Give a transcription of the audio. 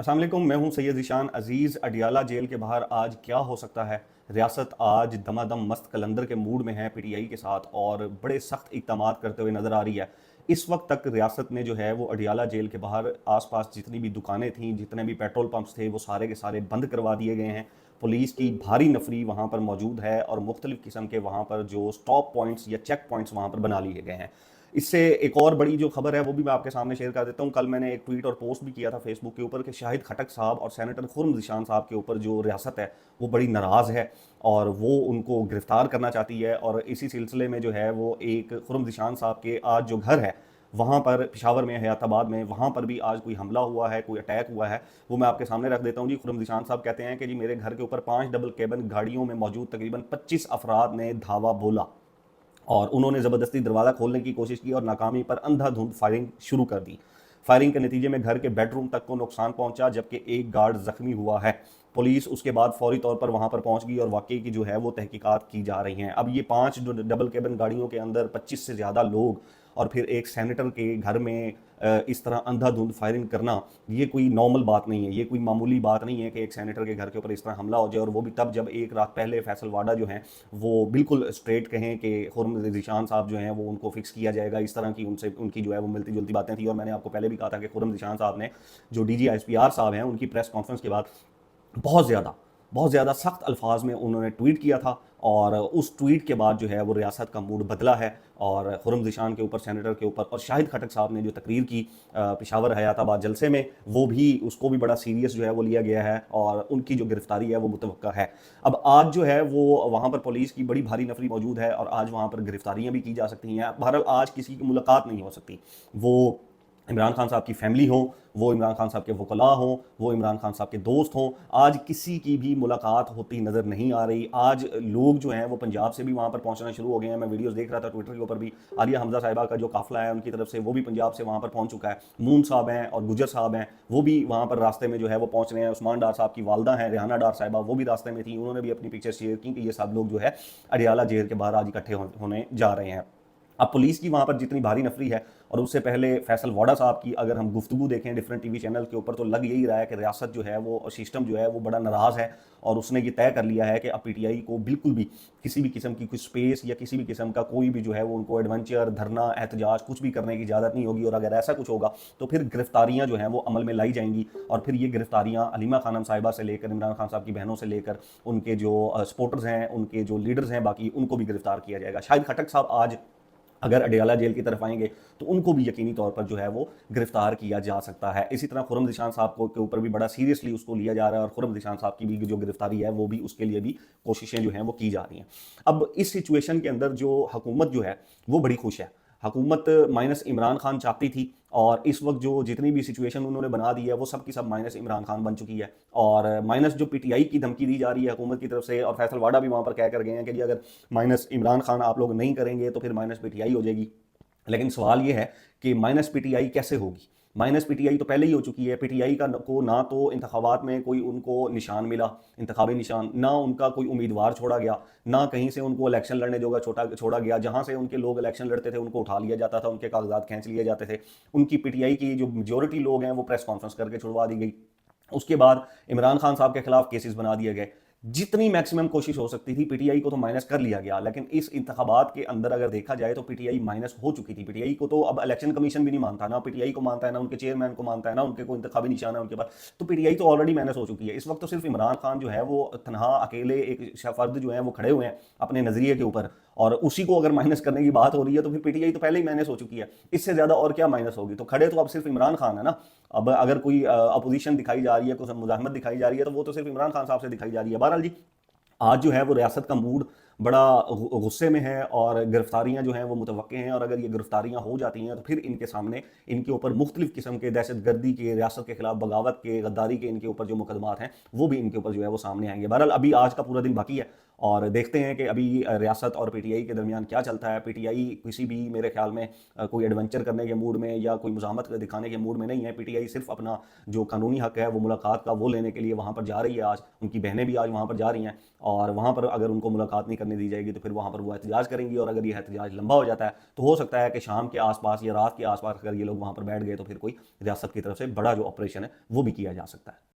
अस्सलाम वालेकुम, मैं हूं सैयद ज़ीशान अजीज़। अडियाला जेल के बाहर आज क्या हो सकता है। रियासत आज दमादम मस्त कलंदर के मूड में है पीटीआई के साथ और बड़े सख्त इक़दामात करते हुए नज़र आ रही है। इस वक्त तक रियासत ने जो है वो अडियाला जेल के बाहर आसपास जितनी भी दुकानें थीं, जितने भी पेट्रोल पंप्स थे, वो सारे के सारे बंद करवा दिए गए हैं। पुलिस की भारी नफरी वहाँ पर मौजूद है और मुख्तलिफ़ किस्म के वहाँ पर जो स्टॉप पॉइंट्स या चेक पॉइंट्स वहाँ पर बना लिए गए हैं। इससे एक और बड़ी जो खबर है वो भी मैं आपके सामने शेयर कर देता हूँ। कल मैंने एक ट्वीट और पोस्ट भी किया था फेसबुक के ऊपर कि शाहिद खटक साहब और सेनेटर खुर्म ज़िशान साहब के ऊपर जो रियासत है वो बड़ी नाराज़ है और वो उनको गिरफ्तार करना चाहती है। और इसी सिलसिले में जो है वो एक खुर्म ज़िशान साहब के आज जो घर है वहाँ पर पेशावर में, हयाताबाद में, वहाँ पर भी आज कोई हमला हुआ है, कोई अटैक हुआ है। वो मैं आपके सामने रख देता हूँ जी। खुर्म ज़िशान साहब कहते हैं कि जी मेरे घर के ऊपर 5 डबल केबिन गाड़ियों में मौजूद तकरीबन 25 अफराद ने धावा बोला और उन्होंने ज़बरदस्ती दरवाज़ा खोलने की कोशिश की और नाकामी पर अंधाधुंध फायरिंग शुरू कर दी। फायरिंग के नतीजे में घर के बेडरूम तक को नुकसान पहुंचा, जबकि एक गार्ड जख्मी हुआ है। पुलिस उसके बाद फौरी तौर पर वहां पर पहुंच गई और वाकई की जो है वो तहकीकात की जा रही हैं। अब ये 5 डबल केबिन गाड़ियों के अंदर 25 से ज़्यादा लोग और फिर एक सेनेटर के घर में इस तरह अंधाधुंध फायरिंग करना, ये कोई नॉर्मल बात नहीं है। ये कोई मामूली बात नहीं है कि एक सेनेटर के घर के ऊपर इस तरह हमला हो जाए, और वो भी तब जब एक रात पहले फैसल वाडा जो हैं वो बिल्कुल स्ट्रेट कहें कि खुर्म ज़िशान साहब जो हैं वो उनको फिक्स किया जाएगा। इस तरह की उनसे उनकी जो है वो मिलती जुलती बातें थी। और मैंने आपको पहले भी कहा था कि खुर्म ज़िशान साहब ने जो DGISPR साहब हैं उनकी प्रेस कॉन्फ्रेंस के बाद बहुत ज़्यादा बहुत ज़्यादा सख्त अल्फाज में उन्होंने ट्वीट किया था और उस ट्वीट के बाद जो है वो रियासत का मूड बदला है। और खुर्म ज़िशान के ऊपर, सेनेटर के ऊपर, और शाहिद खटक साहब ने जो तकरीर की पेशावर हयाताबाद जलसे में, वो भी उसको भी बड़ा सीरियस जो है वो लिया गया है और उनकी जो गिरफ्तारी है वो मुतवक्का है। अब आज जो है वो वहाँ पर पुलिस की बड़ी भारी नफरी मौजूद है और आज वहाँ पर गिरफ्तारियाँ भी की जा सकती हैं। बहरहाल आज किसी की मुलाकात नहीं हो सकती। वो इमरान खान साहब की फैमिली हो, वो इमरान खान साहब के वकला हों, वो इमरान खान साहब के दोस्त हों, आज किसी की भी मुलाकात होती नज़र नहीं आ रही। आज लोग जो हैं वो पंजाब से भी वहाँ पर पहुँचना शुरू हो गए हैं। मैं वीडियोस देख रहा था ट्विटर के ऊपर भी, आलिया हमजा साहिबा का जो काफिला है उनकी तरफ से वो भी पंजाब से वहाँ पर पहुँच चुका है। मून साहब हैं और गुजर साहब हैं, वो भी वहाँ पर रास्ते में जो है वो पहुँच रहे हैं। उस्मान डार साहब की वालदा हैं रेहाना डार साहिबा, वो भी रास्ते में थी, उन्होंने भी अपनी पिक्चर शेयर की कि ये सब लोग जो है अडियाला जेल के बाहर आज इकट्ठे होने जा रहे हैं। अब पुलिस की वहाँ पर जितनी भारी नफरी है, और उससे पहले फैसल वाडा साहब की अगर हम गुफ्तगू देखें डिफरेंट टीवी चैनल के ऊपर, तो लग यही रहा है कि रियासत जो है वो सिस्टम जो है वो बड़ा नाराज़ है और उसने ये तय कर लिया है कि अब पीटीआई को बिल्कुल भी किसी भी किस्म की कोई स्पेस या किसी भी किस्म का कोई भी जो है वो उनको एडवेंचर, धरना, एहतजाज कुछ भी करने की इजाज़त नहीं होगी। और अगर ऐसा कुछ होगा तो फिर गिरफ्तारियाँ जो हैं वो अमल में लाई जाएंगी और फिर ये गिरफ्तारियाँ हलीमा खानम साहिबा से लेकर इमरान खान साहब की बहनों से लेकर उनके जो सपोर्टर्स हैं, उनके जो लीडर्स हैं बाकी, उनको भी गिरफ्तार किया जाएगा। शाहिद खटक साहब आज अगर अडियाला जेल की तरफ आएंगे तो उनको भी यकीनी तौर पर जो है वो गिरफ्तार किया जा सकता है। इसी तरह खुर्म ज़िशान साहब को के ऊपर भी बड़ा सीरियसली उसको लिया जा रहा है और खुर्म ज़िशान साहब की भी जो गिरफ्तारी है वो भी, उसके लिए भी कोशिशें जो हैं वो की जा रही हैं। अब इस सिचुएशन के अंदर जो हुकूमत जो है वो बड़ी खुश है। हुकूमत माइनस इमरान खान चाहती थी और इस वक्त जो जितनी भी सिचुएशन उन्होंने बना दी है वो सब की सब माइनस इमरान खान बन चुकी है। और माइनस जो पीटीआई की धमकी दी जा रही है हुकूमत की तरफ से, और फैसल वाडा भी वहाँ पर कह कर गए हैं कि जी अगर माइनस इमरान खान आप लोग नहीं करेंगे तो फिर माइनस पीटीआई हो जाएगी। लेकिन सवाल ये है कि माइनस पीटीआई कैसे होगी। माइनस पीटीआई तो पहले ही हो चुकी है। पीटीआई का को ना तो इंतखाबात में कोई उनको निशान मिला, इंतखाबी निशान, ना उनका कोई उम्मीदवार छोड़ा गया, ना कहीं से उनको इलेक्शन लड़ने जोगा छोड़ा गया। जहां से उनके लोग इलेक्शन लड़ते थे उनको उठा लिया जाता था, उनके कागजात खींच लिए जाते थे। उनकी पीटीआई की जो मेजोरिटी लोग हैं वो प्रेस कॉन्फ्रेंस करके छुड़वा दी गई। उसके बाद इमरान खान साहब के खिलाफ केसेस बना दिए गए। जितनी मैक्सिमम कोशिश हो सकती थी पीटीआई को तो माइनस कर लिया गया, लेकिन इस इंतखाबात के अंदर अगर देखा जाए तो पीटीआई माइनस हो चुकी थी। पीटीआई को तो अब इलेक्शन कमीशन भी नहीं मानता, ना पीटीआई को मानता है, ना उनके चेयरमैन को मानता है, ना उनके कोई इंतखाबी निशान है उनके पास। तो पीटीआई तो ऑलरेडी माइनस हो चुकी है। इस वक्त तो सिर्फ इमरान खान जो है वो तनहा अकेले एक फर्द जो है वो खड़े हुए हैं अपने नजरिए के ऊपर, और उसी को अगर माइनस करने की बात हो रही है तो फिर पीटीआई तो पहले ही माइनस हो चुकी है। इससे ज्यादा और क्या माइनस होगी। तो खड़े तो अब सिर्फ इमरान खान है ना। अब अगर कोई अपोजिशन दिखाई जा रही है, कुछ मुजाहमत दिखाई जा रही है, तो वो तो सिर्फ इमरान खान साहब से दिखाई जा रही है। बहरहाल जी, आज जो है वो रियासत का मूड बड़ा गुस्से में है और गिरफ्तारियां जो हैं वो मुतवक्के हैं। और अगर ये गिरफ्तारियां हो जाती हैं तो फिर इनके सामने इनके ऊपर मुख्तलिफ किस्म के दहशत गर्दी के, रियासत के खिलाफ बगावत के, गद्दारी के इनके ऊपर जो मुकदमात हैं वो भी इनके ऊपर जो है वो सामने आएंगे। बहरहाल अभी आज का पूरा दिन बाकी है और देखते हैं कि अभी रियासत और पीटीआई के दरमियान क्या चलता है। पीटीआई किसी भी मेरे ख्याल में कोई एडवेंचर करने के मूड में या कोई मुज़ाहमत दिखाने के मूड में नहीं है। पीटीआई सिर्फ अपना जो कानूनी हक है वो मुलाकात का वो लेने के लिए वहाँ पर जा रही है। आज उनकी बहनें भी आज वहाँ पर जा रही हैं और वहाँ पर अगर उनको मुलाकात नहीं करने दी जाएगी तो फिर वहाँ पर वो एहतजाज करेंगी, और अगर ये एहतजाज लंबा हो जाता है तो हो सकता है कि शाम के आसपास या रात के आसपास अगर ये लोग वहाँ पर बैठ गए तो फिर कोई रियासत की तरफ से बड़ा जो ऑपरेशन है वो भी किया जा सकता है।